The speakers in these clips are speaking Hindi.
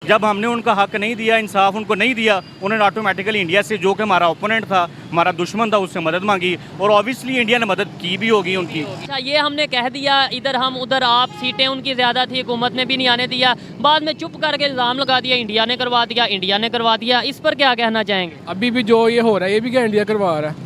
जब हमने उनका हक नहीं दिया, इंसाफ उनको नहीं दिया, उन्होंने ऑटोमेटिकली इंडिया से, जो कि हमारा ओपोनेंट था, हमारा दुश्मन था, उससे मदद मांगी और ऑब्वियसली इंडिया ने मदद की भी होगी उनकी। अच्छा, ये हमने कह दिया इधर हम उधर आप, सीटें उनकी ज़्यादा थी, हुकूमत ने भी नहीं आने दिया, बाद में चुप करके इल्ज़ाम लगा दिया इंडिया ने करवा दिया, इंडिया ने करवा दिया। इस पर क्या कहना चाहेंगे? अभी भी जो ये हो रहा है ये भी क्या इंडिया करवा रहा है?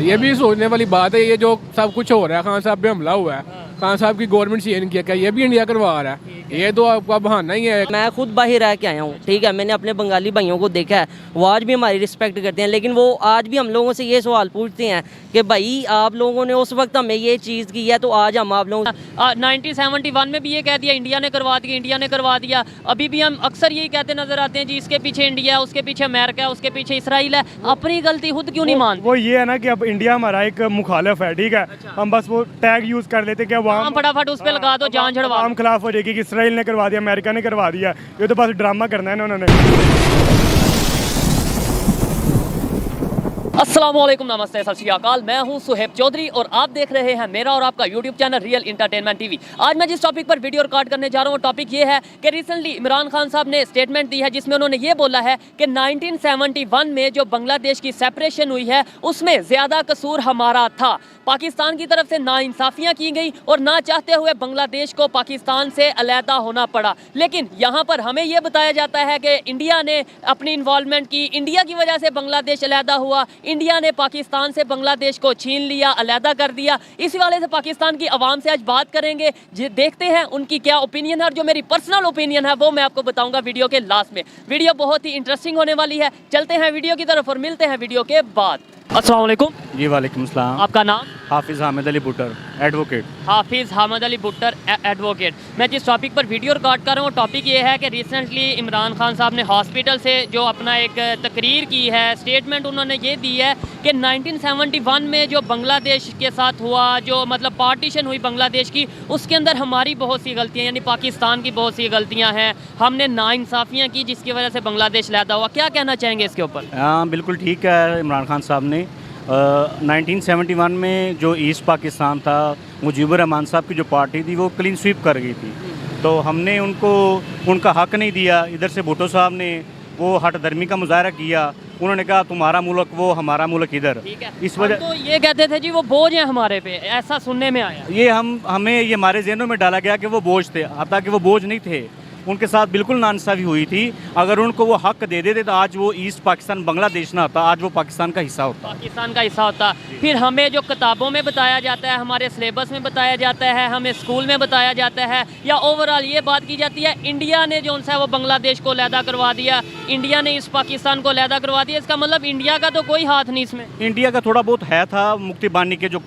ये भी सोचने वाली बात है। ये जो सब कुछ हो रहा है, खान साहब पे हमला हुआ है, खान साहब की गवर्नमेंट से ये नहीं किया, क्या ये भी इंडिया करवा रहा है? ये तो आपका बहाना ही है। मैं खुद बाहर रह के आया हूँ, ठीक है, मैंने अपने बंगाली भाइयों को देखा है, वो आज भी हमारी रिस्पेक्ट करते हैं, लेकिन वो आज भी हम लोगों से ये सवाल पूछते हैं कि भाई आप लोगों ने उस वक्त हमें ये चीज़ की है तो आज हम आप लोगों 1971 में भी ये कह दिया इंडिया ने करवा दिया, इंडिया ने करवा दिया। अभी भी हम अक्सर यही कहते नजर आते हैं जी, इसके पीछे इंडिया है, उसके पीछे अमेरिका है, उसके पीछे इसराइल है। अपनी गलती खुद क्यों नहीं मानते? वो ये है ना कि अब इंडिया हमारा एक मुखालिफ है, ठीक है, हम बस वो टैग यूज कर लेते क्या हम फटाफट उस पे लगा दो, जान छड़वा हम खिलाफ हो जाएगी कि इसराइल ने करवा दिया, अमेरिका ने करवा दिया। ये तो बस ड्रामा करना है ना उन्होंने। अस्सलामुअलैकुम, नमस्ते, सत श्री अकाल। मैं हूं सुहेब चौधरी और आप देख रहे हैं मेरा और आपका YouTube channel real entertainment TV. आज मैं जिस टॉपिक पर वीडियो रिकॉर्ड करने जा रहा हूं, टॉपिक ये है कि रिसेंटली इमरान खान साहब ने स्टेटमेंट दी है जिसमें उन्होंने ये बोला है कि 1971 में जो बांग्लादेश की सेपरेशन हुई है उसमें ज़्यादा कसूर हमारा था। पाकिस्तान की तरफ से नाइंसाफ़ियाँ की गई और ना चाहते हुए बांग्लादेश को पाकिस्तान से अलहदा होना पड़ा। लेकिन यहाँ पर हमें ये बताया जाता है कि इंडिया ने अपनी इन्वॉल्वमेंट की, इंडिया की वजह से बांग्लादेश अलहदा हुआ, इंडिया ने पाकिस्तान से बांग्लादेश को छीन लिया, अलहदा कर दिया। इसी वाले से पाकिस्तान की आवाम से आज बात करेंगे, देखते हैं उनकी क्या ओपिनियन है और जो मेरी पर्सनल ओपिनियन है वो मैं आपको बताऊंगा वीडियो के लास्ट में। वीडियो बहुत ही इंटरेस्टिंग होने वाली है। चलते हैं वीडियो की तरफ और मिलते हैं वीडियो के बाद। अस्सलाम वालेकुम। जी वालेकुम सलाम। आपका नाम? हाफिज़ हामिद अली भुट्टर, एडवोकेट। हाफिज़ हामिद अली भुट्टर, एडवोकेट। मैं जिस टॉपिक पर वीडियो रिकॉर्ड कर रहा हूँ, टॉपिक ये है कि रिसेंटली इमरान खान साहब ने हॉस्पिटल से जो अपना एक तकरीर की है, स्टेटमेंट उन्होंने ये दी है कि 1971 में जो बांग्लादेश के साथ हुआ, जो मतलब पार्टीशन हुई बांग्लादेश की, उसके अंदर हमारी बहुत सी गलतियाँ, यानी पाकिस्तान की बहुत सी गलतियाँ हैं, हमने नाइंसाफ़ियाँ की जिसकी वजह से बांग्लादेश अलहदा हुआ। क्या कहना चाहेंगे इसके ऊपर? हाँ बिल्कुल ठीक है। इमरान खान साहब ने 1971 में जो ईस्ट पाकिस्तान था, मुजीबुर रहमान साहब की जो पार्टी थी वो क्लीन स्वीप कर गई थी, तो हमने उनको उनका हक नहीं दिया। इधर से भुट्टो साहब ने वो हट धर्मी का मुजाहरा किया, उन्होंने कहा तुम्हारा मुल्क वो, हमारा मुल्क इधर। इस वजह तो ये कहते थे जी वो बोझ है हमारे पे, ऐसा सुनने में आया। ये हमें ये हमारे जहनों में डाला गया कि वो बोझ थे, हालांकि वो बोझ नहीं थे। उनके साथ बिल्कुल नाइंसाफ़ी हुई थी। अगर उनको वो हक दे देते तो आज वो ईस्ट पाकिस्तान बांग्लादेश ना होता, आज वो पाकिस्तान का हिस्सा होता, पाकिस्तान का हिस्सा होता। फिर हमें जो किताबों में बताया जाता है, हमारे सिलेबस में बताया जाता है, हमें स्कूल में बताया जाता है, या ओवरऑल ये बात की जाती है इंडिया ने जो है वो बांग्लादेश को अलहदा करवा दिया, इंडिया ने ईस्ट पाकिस्तान को अलहदा करवा दिया। इसका मतलब इंडिया का तो कोई हाथ नहीं इसमें। इंडिया का थोड़ा बहुत है था। मुक्ति बानी के जो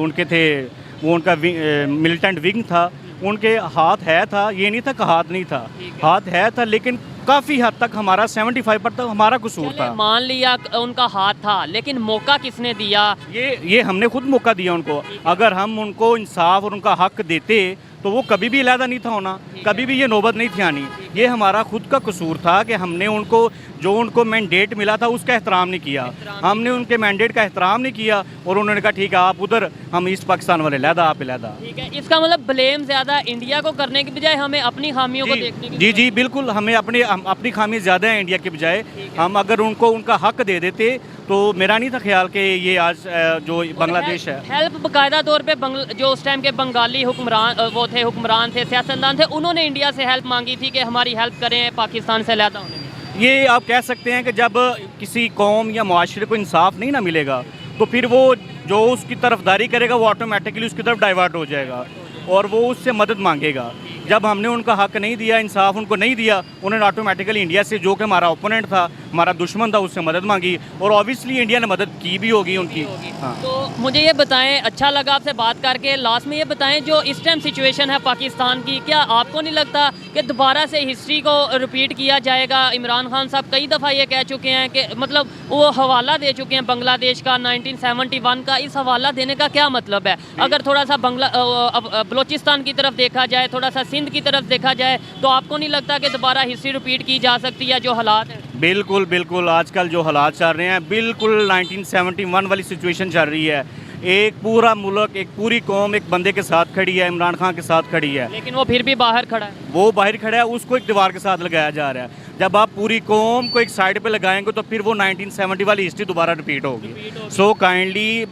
उनके थे, वो उनका मिलिटेंट विंग था, उनके हाथ है था, ये नहीं था कि हाथ नहीं था, हाथ है था, लेकिन काफ़ी हद तक हमारा 75% तक हमारा कसूर था। मान लिया उनका हाथ था, लेकिन मौका किसने दिया? ये हमने खुद मौका दिया उनको। अगर हम उनको इंसाफ और उनका हक देते तो वो कभी भी अलहदा नहीं था होना, कभी भी ये नौबत नहीं थी आनी। ये हमारा खुद का कसूर था कि हमने उनको जो उनको मैंडेट मिला था उसका एहतराम नहीं किया। हमने उनके मैंडेट का एहतराम नहीं किया और उन्होंने कहा ठीक है आप उधर, हम ईस्ट पाकिस्तान वाले अलहदा, आप अलहदा। ठीक है, इसका मतलब ब्लेम ज़्यादा इंडिया को करने की बजाय हमें अपनी खामियों को देखने की। जी बिल्कुल, हमें अपनी खामी ज़्यादा है इंडिया के बजाय। हम अगर उनको उनका हक दे देते तो मेरा नहीं था ख्याल कि ये आज जो बांग्लादेश है। हेल्प बाकायदा तौर पे जो उस टाइम के बंगाली हुक्मरान थे, सियासतदान थे, उन्होंने इंडिया से हेल्प मांगी थी कि हमारी हेल्प करें पाकिस्तान से अलहदा होने में। ये आप कह सकते हैं कि जब किसी कौम या मुआशरे को इंसाफ नहीं ना मिलेगा तो फिर वो जो उसकी तरफदारी करेगा वो ऑटोमेटिकली उसकी तरफ डाइवर्ट हो जाएगा और वो उससे मदद मांगेगा। जब हमने उनका हक नहीं दिया, इंसाफ उनको नहीं दिया, उन्होंने ऑटोमेटिकली इंडिया से, जो कि हमारा ओपोनेंट था, हमारा दुश्मन था, उससे मदद मांगी और ऑब्वियसली इंडिया ने मदद की भी होगी उनकी। हाँ। तो मुझे ये बताएं, अच्छा लगा आपसे बात करके। लास्ट में ये बताएं जो इस टाइम सिचुएशन है पाकिस्तान की, क्या आपको नहीं लगता कि दोबारा से हिस्ट्री को रिपीट किया जाएगा? इमरान खान साहब कई दफ़ा ये कह चुके हैं कि मतलब वो हवाला दे चुके हैं बांग्लादेश का 1971 का। इस हवाला देने का क्या मतलब है? अगर थोड़ा सा बलोचिस्तान की तरफ देखा जाए, थोड़ा सा सिंध की तरफ देखा जाए, तो आपको नहीं लगता कि दोबारा हिस्ट्री रिपीट की जा सकती है जो हालात हैं? बिल्कुल बिल्कुल, आजकल जो हालात चल रहे हैं बिल्कुल 1971 वाली सिचुएशन चल रही है। एक पूरा मुल्क, एक पूरी कौम एक बंदे के साथ खड़ी है, इमरान खान के साथ खड़ी है। लेकिन वो फिर भी बाहर खड़ा है। वो बाहर खड़ा है, उसको एक दीवार के साथ लगाया जा रहा है। जब आप पूरी कौम को एक साइड पे लगाएंगे तो फिर वो 1970 वाली हिस्ट्री दोबारा रिपीट होगी। सो काइंडली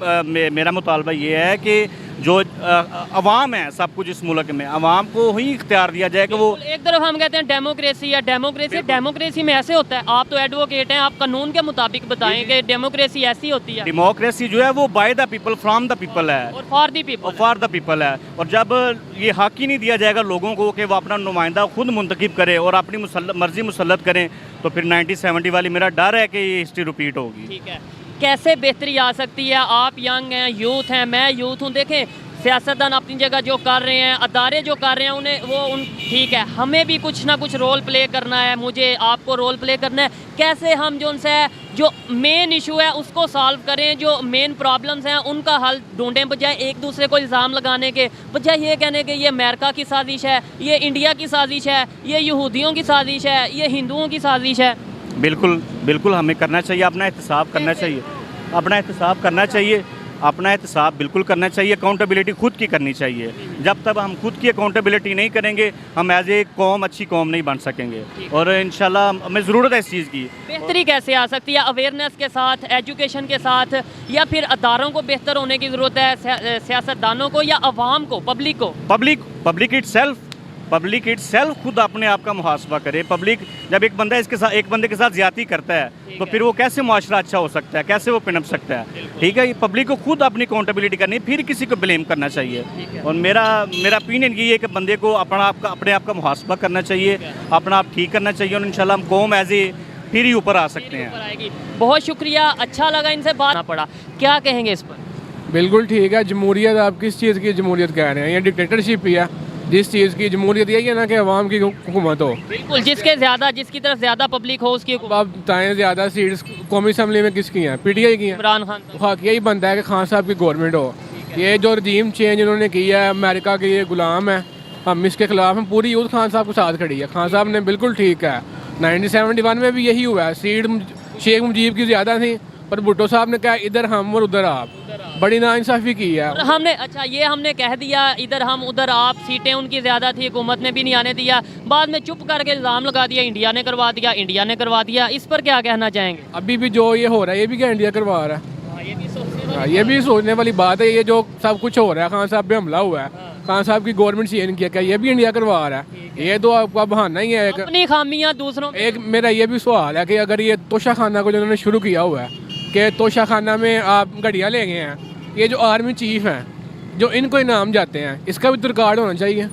मेरा मुतालबा ये है कि जो अवाम है सब कुछ इस मुल्क में, अवाम को ही इख्तियार दिया जाए कि वो एक तरफ हम कहते हैं डेमोक्रेसी है, डेमोक्रेसी में ऐसे होता है, आप तो एडवोकेट हैं, आप कानून के मुताबिक बताएं कि डेमोक्रेसी ऐसी होती है। डेमोक्रेसी जो है वो by the people, from the people है और for the people, for the people है। और जब ये हक ही नहीं दिया जाएगा लोगों को कि वो अपना नुमाइंदा खुद मुंतखब करें और अपनी मर्जी मुसल्लत करें, तो फिर 1970 वाली मेरा डर है कि ये हिस्ट्री रिपीट होगी। ठीक है, कैसे बेहतरी आ सकती है? आप यंग हैं, यूथ हैं, मैं यूथ हूँ। देखें, सियासतदान अपनी जगह जो कर रहे हैं, अदारे जो कर रहे हैं, उन्हें ठीक है, हमें भी कुछ ना कुछ रोल प्ले करना है, मुझे आपको रोल प्ले करना है। कैसे हम जो उनसे जो मेन इशू है उसको सॉल्व करें, जो मेन प्रॉब्लम्स हैं उनका हल ढूंढें, बजाय एक दूसरे को इल्ज़ाम लगाने के, बजाय ये कहने के ये अमेरिका की साजिश है, ये इंडिया की साजिश है, ये यहूदियों की साजिश है, ये हिंदुओं की साजिश है। बिल्कुल बिल्कुल हमें करना चाहिए, अपना एहतसाब करना चाहिए, अपना एहतसाब करना चाहिए, अपना एहतसाब बिल्कुल करना चाहिए। अकाउंटेबिलिटी खुद की करनी चाहिए। जब तक हम खुद की अकाउंटेबिलिटी नहीं करेंगे, हम एज ए कौम अच्छी कौम नहीं बन सकेंगे। और इंशाल्लाह हमें ज़रूरत है इस चीज़ की। बेहतरी कैसे आ सकती है? अवेयरनेस के साथ, एजुकेशन के साथ, या फिर अदारों को बेहतर होने की ज़रूरत है, सियासतदानों को या अवाम को, पब्लिक को? पब्लिक इट सेल्फ खुद अपने आप का मुहासबा करे। पब्लिक जब एक बंदे के साथ ज्यादती करता है तो फिर वो कैसे मुआशरा अच्छा हो सकता है, कैसे वो पिनप सकता है? ठीक है, पब्लिक को खुद अपनी अकाउंटेबिलिटी करनी, फिर किसी को ब्लेम करना चाहिए। और मेरा ओपिनियन ये है कि बंदे को अपने आप का मुहासबा करना चाहिए, अपना आप ठीक करना चाहिए, और इंशाल्लाह हम कौम एज ए फिर ही ऊपर आ सकते हैं। बहुत शुक्रिया, अच्छा लगा इनसे बात पड़ा। क्या कहेंगे इस पर? बिल्कुल ठीक है। जमहूरियत, आप किस चीज़ की जमहूरियत कह रहे हैं? ये डिक्टेटरशिप ही है। जिस चीज़ की जमहूरियत यही है ना कि अवाम की हुकूमत हो। बिल्कुल, जिसकी तरफ ज़्यादा पब्लिक हो उसकी हुकूमत। आप बताएं ज़्यादा सीट्स कौमी असम्बली में किसकी हैं? PTI की हैं। इमरान खान। हक यही बनता है कि खान साहब की गवर्नमेंट हो। ये जो रजीम चेंज इन्होंने किया है, अमेरिका के ये गुलाम है, हम इसके खिलाफ, हम पूरी यूथ खान साहब के साथ खड़ी है। खान साहब ने बिल्कुल ठीक है। 1971 में भी यही हुआ है। सीट शेख मुजीब की ज़्यादा थी, पर भुट्टो साहब ने कहा इधर हम और उधर आप। बड़ी नाइंसाफ़ी की है। और हमने कह दिया इधर हम उधर आप, सीटें उनकी ज़्यादा थी, हुकूमत ने भी नहीं आने दिया, बाद में चुप करके इल्ज़ाम लगा दिया इंडिया ने करवा दिया। इस पर क्या कहना चाहेंगे? अभी भी जो ये हो रहा है, ये भी क्या इंडिया करवा रहा है? ये भी सोचने वाली बात है। ये जो सब कुछ हो रहा है, खान साहब पे हमला हुआ है, खान साहब की गवर्नमेंट चेंज किया, क्या ये भी इंडिया करवा रहा है? ये तो आपका बहाना ही है। अपनी खामियां दूसरों। एक मेरा ये भी सवाल है कि अगर ये तोशा खाना को जिन्होंने शुरू किया हुआ है कि तोशा खाना में आप घड़ियाँ ले गए हैं, ये जो आर्मी चीफ हैं जो इनको इनाम जाते हैं, इसका भी तो रिकॉर्ड होना चाहिए।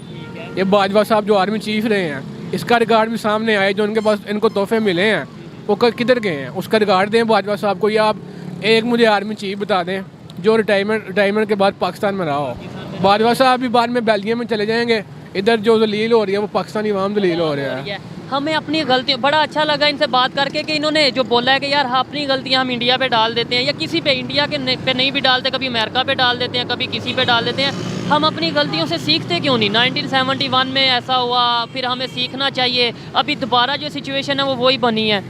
ये बाजवा साहब जो आर्मी चीफ रहे हैं, इसका रिकॉर्ड भी सामने आए। जो उनके पास इनको तोहफे मिले हैं वो किधर गए हैं, उसका रिकॉर्ड दें बाजवा साहब को। या आप एक मुझे आर्मी चीफ बता दें जो रिटायरमेंट के बाद पाकिस्तान में रहा हो। बाजवा साहब भी बाद में बेल्जियम में चले जाएंगे, इधर जो दलील हो रही है वो पाकिस्तानी अवाम दलील हो रहा है। हमें अपनी गलती, बड़ा अच्छा लगा इनसे बात करके कि इन्होंने जो बोला है कि यार अपनी गलतियां हम इंडिया पे डाल देते हैं, या किसी पे, इंडिया के पे नहीं भी डालते, कभी अमेरिका पे डाल देते हैं, कभी किसी पे डाल देते हैं। हम अपनी गलतियों से सीखते क्यों नहीं? 1971 में ऐसा हुआ, फिर हमें सीखना चाहिए। अभी दोबारा जो सिचुएशन है वो वही बनी है।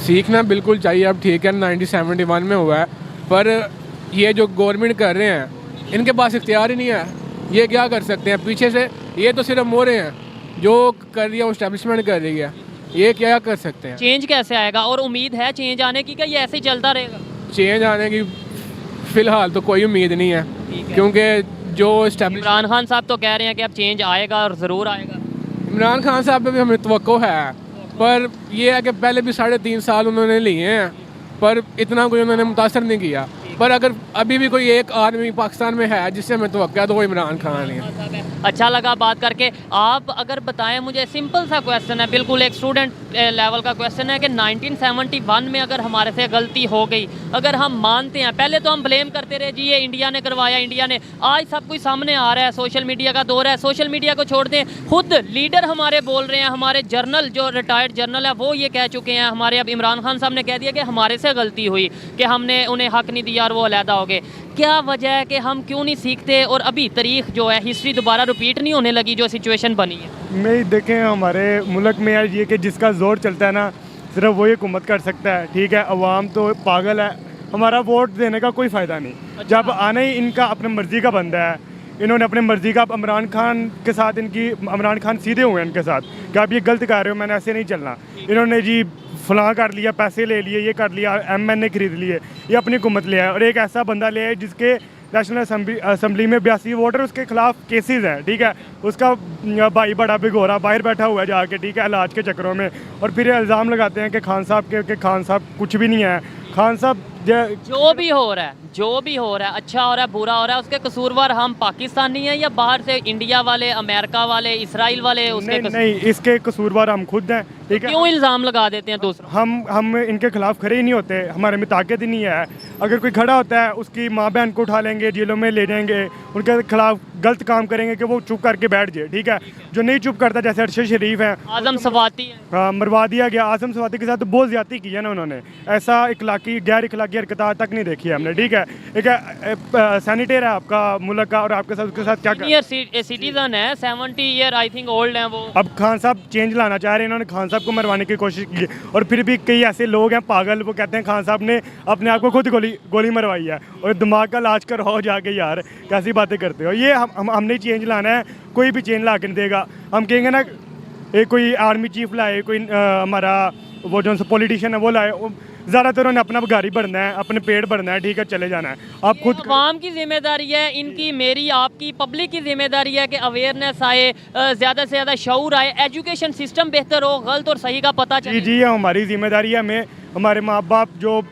सीखना बिल्कुल चाहिए। अब ठीक है 1971 में हुआ है, पर ये जो गवर्नमेंट कर रहे हैं इनके पास इख्तियार ही नहीं है। ये क्या कर सकते हैं पीछे से? ये तो सिर्फ मोहरे हैं, जो कर रही है वो एस्टेब्लिशमेंट कर रही है। ये क्या कर सकते हैं? चेंज कैसे आएगा? और उम्मीद है चेंज आने की, क्या ये ऐसे ही चलता रहेगा? चेंज आने की फ़िलहाल तो कोई उम्मीद नहीं है, क्योंकि जो इमरान खान साहब तो कह रहे हैं कि अब चेंज आएगा और ज़रूर आएगा। इमरान खान साहब पे भी हमें तवक्को है, पर यह है कि पहले भी 3.5 साल उन्होंने लिए हैं, पर इतना कोई उन्होंने मुतासर नहीं किया। पर अगर अभी भी कोई एक आदमी पाकिस्तान में है जिससे हमें तवक्को है तो वो इमरान खान है। अच्छा लगा बात करके। आप अगर बताएं मुझे, सिंपल सा क्वेश्चन है, बिल्कुल एक स्टूडेंट लेवल का क्वेश्चन है कि 1971 में अगर हमारे से गलती हो गई, अगर हम मानते हैं, पहले तो हम ब्लेम करते रहे जी ये इंडिया ने करवाया, इंडिया ने, आज सब कुछ सामने आ रहा है, सोशल मीडिया का दौर है, सोशल मीडिया को छोड़ दें, खुद लीडर हमारे बोल रहे हैं, हमारे जर्नल जो रिटायर्ड जर्नल है वो ये कह चुके हैं, हमारे अब इमरान खान साहब ने कह दिया कि हमारे से गलती हुई, कि हमने उन्हें हक नहीं दिया और वो अलहदा हो गए। क्या वजह है कि हम क्यों नहीं सीखते और अभी तारीख जो है, हिस्ट्री दोबारा रिपीट नहीं होने लगी जो सिचुएशन बनी है? मैं देखें हमारे मुल्क में यार ये कि जिसका जोर चलता है ना, सिर्फ वही हुकूमत कर सकता है। ठीक है, अवाम तो पागल है, हमारा वोट देने का कोई फ़ायदा नहीं। जब आना ही इनका अपने मर्ज़ी का बंदा है, इन्होंने अपने मर्ज़ी का इमरान खान के साथ इमरान खान सीधे हुए हैं इनके साथ कि आप ये गलत कर रहे हो, मैंने ऐसे नहीं चलना। इन्होंने जी फलां कर लिया, पैसे ले लिए, ये कर लिया, MN खरीद लिए, ये अपनी हुकूमत ले आए। और एक ऐसा बंदा ले आए जिसके नेशनल असम्बली में 82 वोटर उसके खिलाफ केसेस हैं, ठीक है। उसका भाई बड़ा भिगोरा बाहर बैठा हुआ है जाके, ठीक है, इलाज के चक्करों में। और फिर ये इल्ज़ाम लगाते हैं कि खान साहब के खान साहब कुछ भी नहीं है। खान साहब जो भी हो रहा है, जो भी हो रहा है, अच्छा हो रहा है, बुरा हो रहा है, उसके कसूरवार हम पाकिस्तानी हैं या बाहर से इंडिया वाले, अमेरिका वाले, इसराइल वाले उसके नहीं, इसके कसूरवार हम खुद हैं, ठीक है। क्यों इल्ज़ाम लगा देते हैं दूसरों? हम इनके खिलाफ खड़े ही नहीं होते, हमारे में ताकत ही नहीं है। अगर कोई खड़ा होता है उसकी माँ बहन को उठा लेंगे, जेलों में ले जाएंगे, उनके खिलाफ गलत काम करेंगे कि वो चुप करके बैठ जाए, ठीक है। जो नहीं चुप करता, जैसे अरशद शरीफ है, आजम सवाती है, हाँ, मरवा दिया गया। आजम सवाती के साथ तो बहुत ज़्यादती की है ना उन्होंने, ऐसा इखलाकी गैर इखलाकी हरकत आज तक नहीं देखी है हमने, ठीक है। एक सैनिटेर है आपका मुल्क का, और आपके साथ उसके साथ क्या सीनियर सिटीजन है, 70 ईयर आई थिंक ओल्ड हैं वो। अब खान साहब चेंज लाना चाह रहे हैं, इन्होंने खान साहब को मरवाने की कोशिश की, और फिर भी कई ऐसे लोग हैं पागल, वो कहते हैं खान साहब ने अपने आप को खुद गोली मरवाई है। और दिमाग का इलाज कराओ जाके यार, कैसी बातें करते हो। ये हमने चेंज लाना है, कोई भी चेंज ला के नहीं देगा। हम कहेंगे ना एक कोई आर्मी चीफ लाए, कोई हमारा वो जो पॉलिटिशियन है वो लाए, ज़्यादातर उन्होंने अपना गाड़ी भरना है, अपने पेट भरना है, ठीक है, चले जाना है। आप खुद आवाम की जिम्मेदारी है, इनकी, मेरी, आपकी, पब्लिक की जिम्मेदारी है कि अवेयरनेस आए, ज़्यादा से ज़्यादा शऊर आए, एजुकेशन सिस्टम बेहतर हो, गलत और सही का पता चले। जी, हमारी जिम्मेदारी है। हमें हमारे माँ बाप जो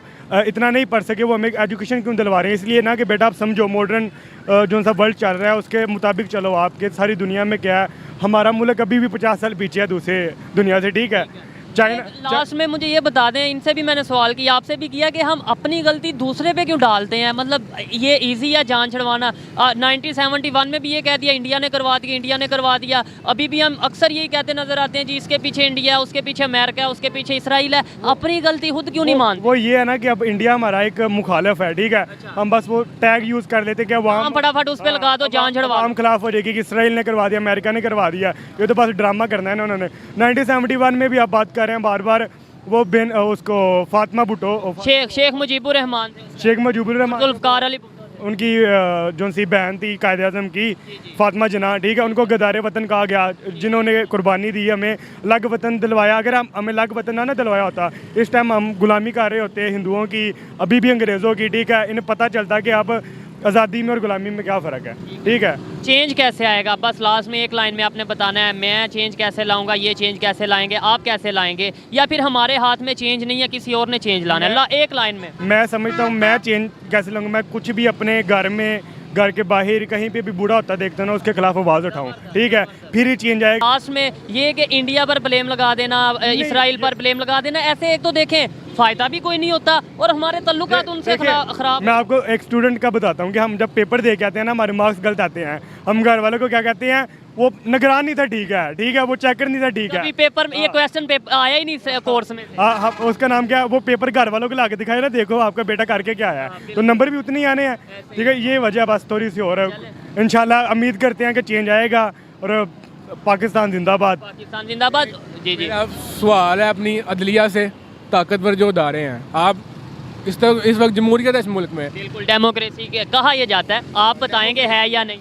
इतना नहीं पढ़ सके, वो हमें एजुकेशन क्यों दिलवा रहे हैं? इसलिए ना कि बेटा आप समझो, मॉडर्न जो सा वर्ल्ड चल रहा है उसके मुताबिक चलो। आपके सारी दुनिया में क्या है, हमारा मुल्क अभी भी 50 साल पीछे है दूसरे दुनिया से, ठीक है। लास्ट में मुझे ये बता दें, इनसे भी मैंने सवाल किया, आपसे भी किया, कि हम अपनी गलती दूसरे पे क्यों डालते हैं? मतलब ये इजी है जान छड़वाना। 1971 में भी ये कह दिया इंडिया ने करवा दिया, इंडिया ने करवा दिया। अभी भी हम अक्सर यही कहते नजर आते हैं जी, इसके पीछे इंडिया है, उसके पीछे अमेरिका है, उसके पीछे इसराइल है। अपनी गलती खुद क्यों नहीं मानते? वो ये है ना कि अब इंडिया हमारा एक मुखालिफ है, ठीक है। हम बस वो टैग यूज़ कर लेते कि वहाँ फटाफट उस पर लगा दो, जान छड़वा। हम खिलाफ हो जाएगी कि इसराइल ने करवा दिया, अमेरिका ने करवा दिया। ये तो बस ड्रामा करना है ना उन्होंने। 1971 में भी आप बात कर रहे हैं बार बार, वो उसको फातिमा भुट्टो, शेख मुजीबुर रहमान, शेख मुजीबुर रहमान, जुल्फकार अली, उनकी जो सी बहन थी कायदे आज़म की, फातिमा जना, ठीक है। उनको गदारे वतन कहा गया, जिन्होंने कुर्बानी दी, हमें अलग वतन दिलवाया। अगर हमें अलग वतन ना दिलवाया होता, इस टाइम हम गुलामी कर रहे होते हिंदुओं की, अभी भी अंग्रेज़ों की, ठीक है। इन्हें पता चलता कि अब आज़ादी में और गुलामी में क्या फ़र्क है, ठीक है। चेंज कैसे आएगा? बस लास्ट में एक लाइन में आपने बताना है, मैं चेंज कैसे लाऊंगा, ये चेंज कैसे लाएंगे, आप कैसे लाएंगे, या फिर हमारे हाथ में चेंज नहीं है, किसी और ने चेंज लाना है? एक लाइन में। मैं समझता हूँ मैं चेंज कैसे लाऊंगा। मैं कुछ भी अपने घर में, घर के बाहर कहीं पे भी बूढ़ा होता देखता ना, उसके खिलाफ आवाज़ उठाऊं, ठीक है, फिर ही चेंज आएगा। लास्ट में ये कि इंडिया पर ब्लेम लगा देना, इसराइल पर ब्लेम लगा देना, ऐसे एक तो देखें फ़ायदा भी कोई नहीं होता और हमारे ताल्लुकात उनसे ख़राब। मैं आपको एक स्टूडेंट का बताता हूँ कि हम जब पेपर दे के आते हैं ना, हमारे मार्क्स गलत आते हैं, हम घर वालों को क्या कहते हैं, वो निगरान नहीं था, ठीक है, ठीक है, वो चेकर नहीं था, ठीक है, पेपर ये क्वेश्चन पेपर आया ही नहीं कोर्स में। हाँ, उसका नाम क्या है, वो पेपर घर वालों को ला के दिखाया ना, देखो आपका बेटा करके क्या आया है, तो नंबर भी उतने ही आने हैं, ठीक है। ये वजह बस थोड़ी सी और इंशाल्लाह उम्मीद करते हैं कि चेंज आएगा और पाकिस्तान जिंदाबाद। पाकिस्तान जिंदाबाद। जी जी। अब सवाल है अपनी अदलिया से, ताकतवर जो अदारे हैं, आप इस वक्त जमहूरियत है इस मुल्क में, बिल्कुल डेमोक्रेसी के कहा यह जाता है, आप बताएंगे है या नहीं?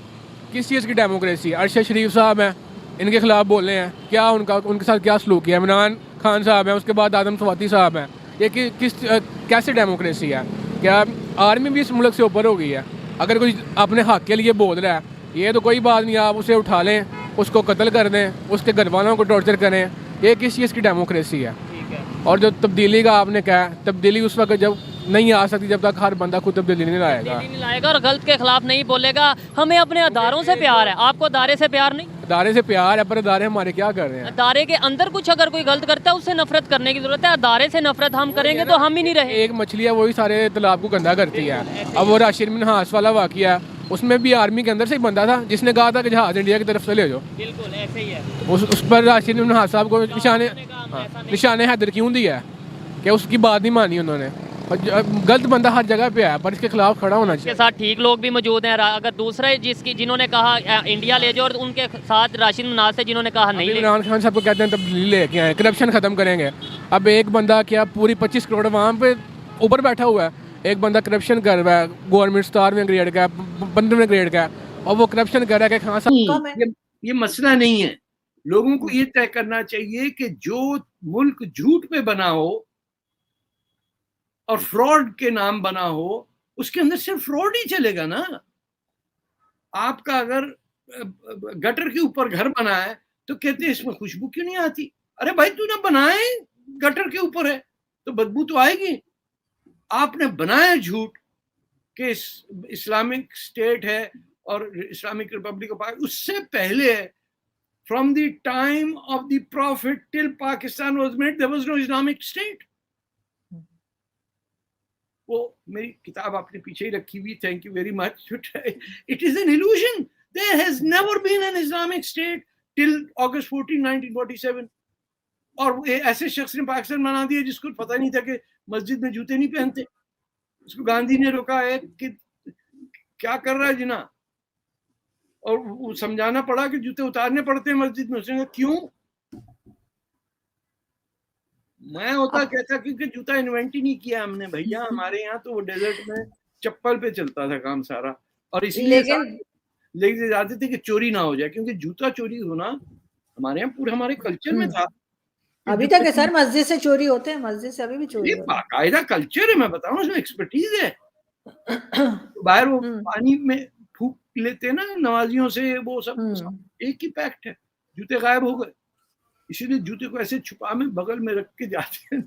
किस चीज़ की डेमोक्रेसी? अरशद शरीफ साहब हैं, इनके खिलाफ बोल रहे हैं, क्या उनके साथ क्या सलूक किया? इमरान खान साहब हैं, उसके बाद आदम सवाती साहब हैं, ये कैसे डेमोक्रेसी है? क्या आर्मी भी इस मुल्क से ऊपर हो गई है? अगर कोई अपने हक के लिए बोल रहा है, ये तो कोई बात नहीं, आप उसे उठा लें, उसको कत्ल कर दें, उसके घर वालों को टॉर्चर करें, ये किस चीज़ की डेमोक्रेसी है? और जो तब्दीली का आपने कहा, तब्दीली उस वक्त जब नहीं आ सकती जब तक हर बंदा खुद तब्दीली नहीं लाएगा और गलत के खिलाफ नहीं बोलेगा। हमें अपने अदारों से प्यार है, आपको अदारे से प्यार नहीं? अदारे से प्यार है, पर अदारे हमारे क्या कर रहे हैं? अदारे के अंदर कुछ अगर कोई गलत करता है उससे नफरत करने की जरूरत है। अदारे से नफरत हम करेंगे तो हम ही नहीं रहे। एक मछली है, वही सारे तालाब को गंदा करती है। अब वो राशिद मिन्हास वाला वाकया, उसमें भी आर्मी के अंदर से एक बंदा था जिसने कहा था कि जहाज इंडिया की तरफ से ले जाओ। बिल्कुल ऐसे ही है। उस पर राशिद मिन्हास साहब को निशाने हैदर क्यों दिया है कि उसकी बात नहीं मानी उन्होंने? गलत बंदा हर जगह पे है, पर इसके खिलाफ खड़ा होना चाहिए। इसके साथ ठीक लोग भी मौजूद हैं। अगर दूसरे जिन्होंने कहा इंडिया ले जाओ, और उनके साथ राशिद मिन्हास है जिन्होंने कहा नहीं। इमरान खान साहब को कहते हैं तब्दीली लेके आए, करप्शन खत्म करेंगे। अब एक बंदा क्या पूरी 25 करोड़ वहाँ पे ऊपर बैठा हुआ है, एक बंदा करप्शन कर रहा है, गवर्नमेंट 17वें ग्रेड का है, 15वें ग्रेड का है, और वो करप्शन कर रहा है कि खान साहब ये मसला नहीं है। लोगों को ये तय करना चाहिए कि जो मुल्क झूठ पे बना हो और फ्रॉड के नाम बना हो, उसके अंदर सिर्फ फ्रॉड ही चलेगा ना। आपका अगर गटर के ऊपर घर बना है तो कहते हैं इसमें खुशबू क्यों नहीं आती? अरे भाई तूने बनाए गटर के ऊपर है तो बदबू तो आएगी। आपने बनाया झूठ कि इस्लामिक स्टेट है और इस्लामिक रिपब्लिक ऑफ पाकिस्तान, उससे पहले from the time of the prophet till Pakistan was made there was no Islamic state. वो मेरी किताब आपने पीछे ही रखी हुई, thank you very much. It is an illusion, there has never been an Islamic state till August 14 1947। और ऐसे शख्स ने पाकिस्तान बना दिया जिसको पता नहीं था कि मस्जिद में जूते नहीं पहनते। उसको गांधी ने रोका है कि क्या कर रहा है जिना, और वो समझाना पड़ा कि जूते उतारने पड़ते हैं मस्जिद में। उसने कहा क्यों? मैं होता कहता क्योंकि जूता इन्वेंट ही नहीं किया हमने भैया, हमारे यहाँ तो वो डेजर्ट में चप्पल पे चलता था काम सारा, और इसलिए लेके जाते थे कि चोरी ना हो जाए, क्योंकि जूता चोरी होना हमारे यहाँ पूरे हमारे कल्चर में था। अभी तक है सर, मस्जिद से चोरी होते हैं, मस्जिद से अभी भी चोरी होते हैं। बाकायदा कल्चर है, मैं बताऊं, उसमें एक्सपर्टीज है। बाहर वो पानी में फूक लेते हैं ना नमाजियों से, वो सब एक ही पैक्ट है। जूते गायब हो गए, इसीलिए जूते को ऐसे छुपा में बगल में रख के जाते हैं।